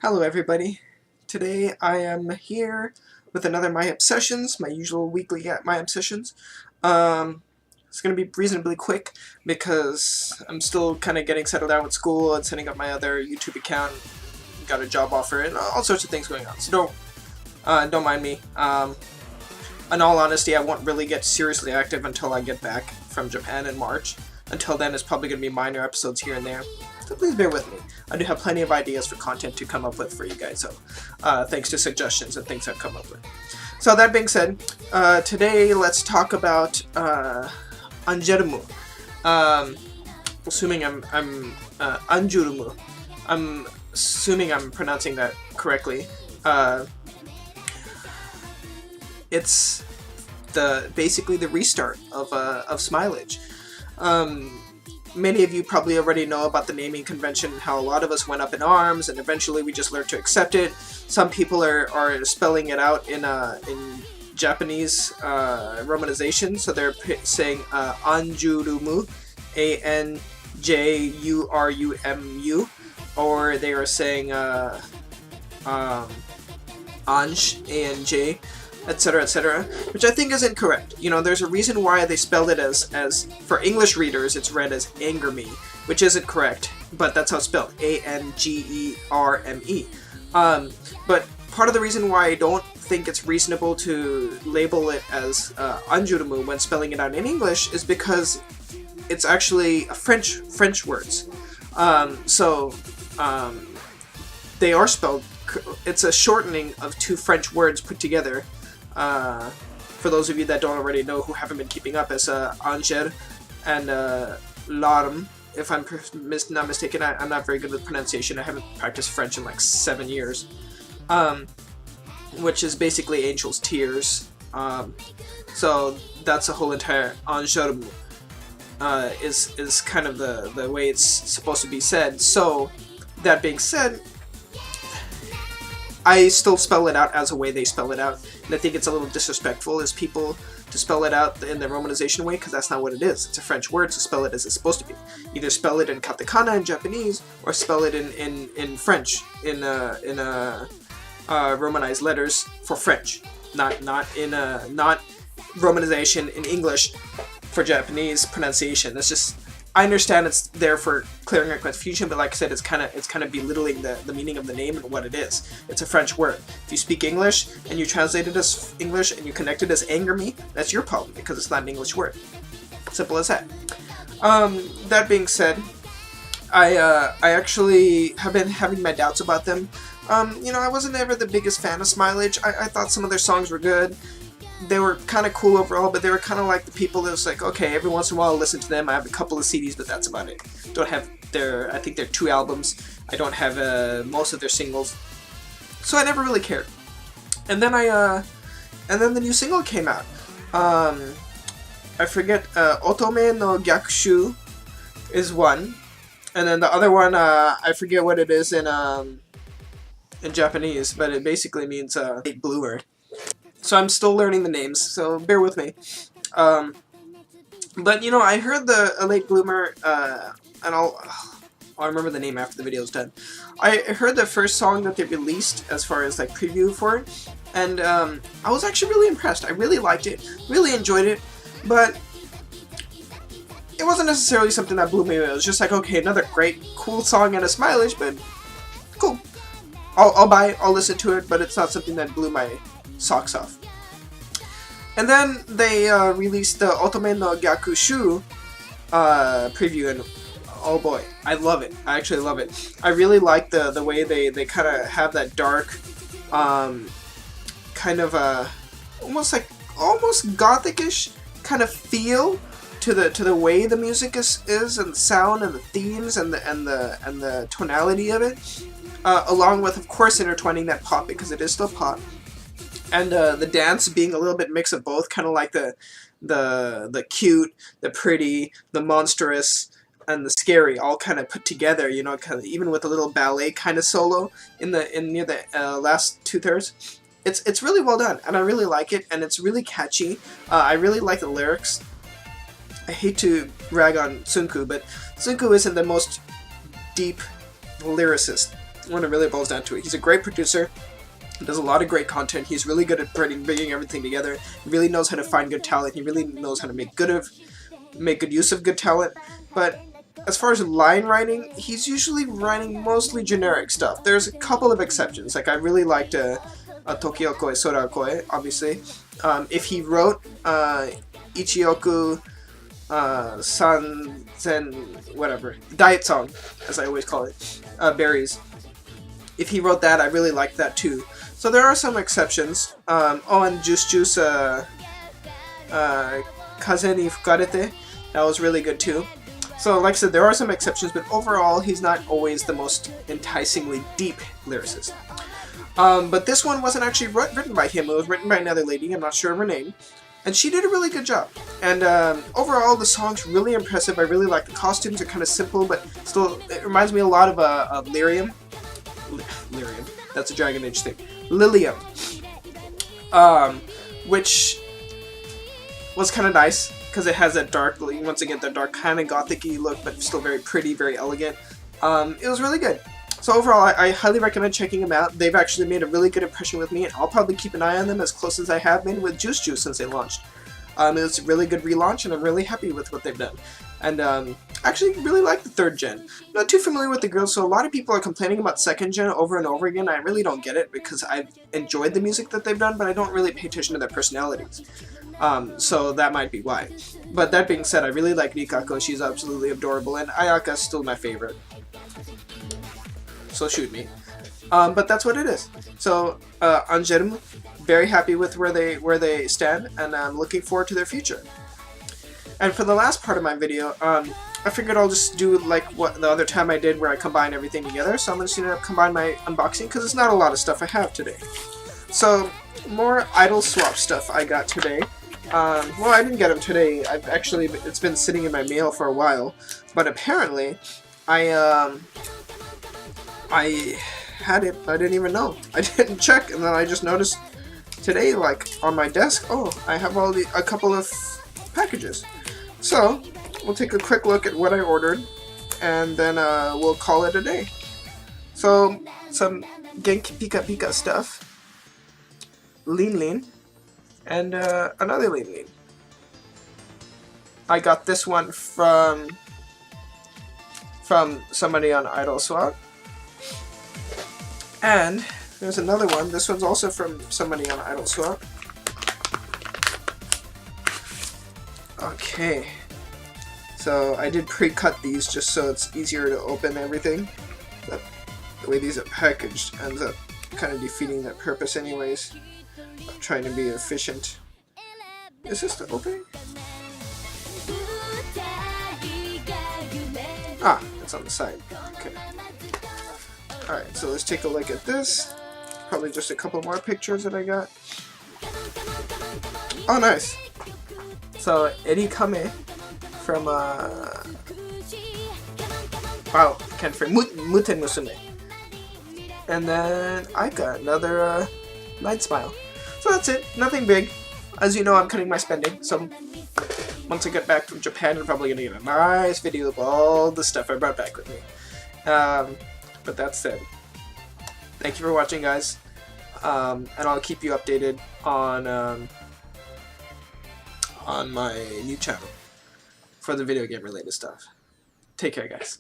Hello everybody. Today I am here with another My Obsessions, my usual weekly My Obsessions. It's going to be reasonably quick because I'm still kind of getting settled down with school and setting up my other YouTube account, got a job offer, and all sorts of things going on, so don't mind me. In all honesty, I won't really get seriously active until I get back from Japan in March. Until then, it's probably going to be minor episodes here and there. So please bear with me. I do have plenty of ideas for content to come up with for you guys, so thanks to suggestions and things I've come up with. So that being said, today let's talk about ANGERME. Assuming I'm ANGERME. I'm assuming I'm pronouncing that correctly. It's basically the restart of Smilage. Many of you probably already know about the naming convention and how a lot of us went up in arms, and eventually we just learned to accept it. Some people are spelling it out in Japanese romanization, so they're saying Anjurumu, A-N-J-U-R-U-M-U, or they are saying Anj, A-N-J, etc., etc., which I think is incorrect. You know, there's a reason why they spelled it as for English readers, it's read as ANGERME, which isn't correct, but that's how it's spelled, A-N-G-E-R-M-E. But part of the reason why I don't think it's reasonable to label it as ANGERME when spelling it out in English is because it's actually French words. They are spelled, it's a shortening of two French words put together. For those of you that don't already know, who haven't been keeping up, as Angers and Larme, if I'm not mistaken. I'm not very good with pronunciation. I haven't practiced French in like 7 years. Which is basically angel's tears. So that's a whole entire ANGERME is kind of the way it's supposed to be said. So that being said, I still spell it out as a way they spell it out, and I think it's a little disrespectful as people to spell it out in the romanization way, because that's not what it is. It's a French word, so spell it as it's supposed to be. Either spell it in katakana in Japanese, or spell it in French, in romanized letters for French, not romanization in English for Japanese pronunciation. That's just, I understand it's there for clearing up confusion, but like I said, it's kind of belittling the meaning of the name and what it is. It's a French word. If you speak English and you translate it as English and you connect it as ANGERME, that's your problem because it's not an English word. Simple as that. That being said, I actually have been having my doubts about them. You know, I wasn't ever the biggest fan of Smilage. I thought some of their songs were good. They were kind of cool overall, but they were kind of like the people that was like, okay, every once in a while I'll listen to them. I have a couple of CDs, but that's about it. Don't have I think they're 2 albums. I don't have most of their singles. So I never really cared. And then and then the new single came out. I forget, Otome no Gyakushu is one. And then the other one, I forget what it is in Japanese, but it basically means late bloomer. So I'm still learning the names, so bear with me. But you know, I heard a late bloomer, and I'll remember the name after the video's done. I heard the first song that they released as far as like preview for it, and I was actually really impressed. I really liked it, really enjoyed it, but it wasn't necessarily something that blew me away. It was just like, okay, another great, cool song and a Smilage, but cool. I'll buy it, I'll listen to it, but it's not something that blew my socks off. And then they released the Otome no Gyakushu preview, and oh boy, I love it. I actually love it. I really like the way they kind of have that dark, kind of almost gothic-ish kind of feel to the way the music is and the sound and the themes and the tonality of it, along with, of course, intertwining that pop, because it is still pop. And the dance being a little bit mix of both, kind of like the cute, the pretty, the monstrous, and the scary, all kind of put together. You know, kind of even with a little ballet kind of solo near the last 2/3. It's really well done, and I really like it, and it's really catchy. I really like the lyrics. I hate to rag on Tsunku, but Tsunku isn't the most deep lyricist when it really boils down to it. He's a great producer. He does a lot of great content. He's really good at bringing everything together. He really knows how to find good talent. He really knows how to make good use of good talent. But as far as line writing, he's usually writing mostly generic stuff. There's a couple of exceptions. Like I really liked Tokyo Koi, Sora Koi, obviously. If he wrote Ichioku Sanzen, whatever, Diet Song, as I always call it, Berries. If he wrote that, I really liked that too. So there are some exceptions. And Juice Kaze ni Fukarete, that was really good too. So like I said, there are some exceptions, but overall, he's not always the most enticingly deep lyricist. But this one wasn't actually written by him. It was written by another lady, I'm not sure of her name. And she did a really good job. And overall, the song's really impressive. I really like the costumes. They're kind of simple, but still, it reminds me a lot of Lyrium. Lyrium. That's a Dragon Age thing. Lilium. Which was kind of nice, because it has that dark, once again, that dark kind of gothic-y look, but still very pretty, very elegant. It was really good. So overall, I highly recommend checking them out. They've actually made a really good impression with me, and I'll probably keep an eye on them as close as I have been with Juice since they launched. It was a really good relaunch, and I'm really happy with what they've done. And actually really like the 3rd gen. I'm not too familiar with the girls, so a lot of people are complaining about 2nd gen over and over again. I really don't get it, because I've enjoyed the music that they've done, but I don't really pay attention to their personalities. So that might be why. But that being said, I really like Rikako. She's absolutely adorable, and Ayaka's still my favorite. So shoot me. But that's what it is. So ANGERME, very happy with where they stand, and I'm looking forward to their future. And for the last part of my video, I figured I'll just do like what the other time I did, where I combine everything together. So I'm just gonna combine my unboxing, because it's not a lot of stuff I have today. So more idol swap stuff I got today. Well, I didn't get them today. It's been sitting in my mail for a while, but apparently I had it. I didn't even know. I didn't check, and then I just noticed today, like on my desk, oh, I have a couple of packages. So we'll take a quick look at what I ordered, and then we'll call it a day. So some Genki Pika Pika stuff, Lean, and another Lean. I got this one from somebody on Idol Swap. And there's another one. This one's also from somebody on Idol Swap. Okay. So I did pre-cut these just so it's easier to open everything. But the way these are packaged ends up kind of defeating that purpose anyways. I'm trying to be efficient. Is this the opening? Ah, it's on the side. Okay. Alright, so let's take a look at this. Probably just a couple more pictures that I got. Oh, nice! So, Erikame from, wow, can't forget, Muten Musume. And then I got another, Night Smile. So that's it, nothing big. As you know, I'm cutting my spending, so once I get back from Japan, I'm probably gonna get a nice video of all the stuff I brought back with me. But that said, thank you for watching, guys, and I'll keep you updated on my new channel for the video game related stuff. Take care, guys.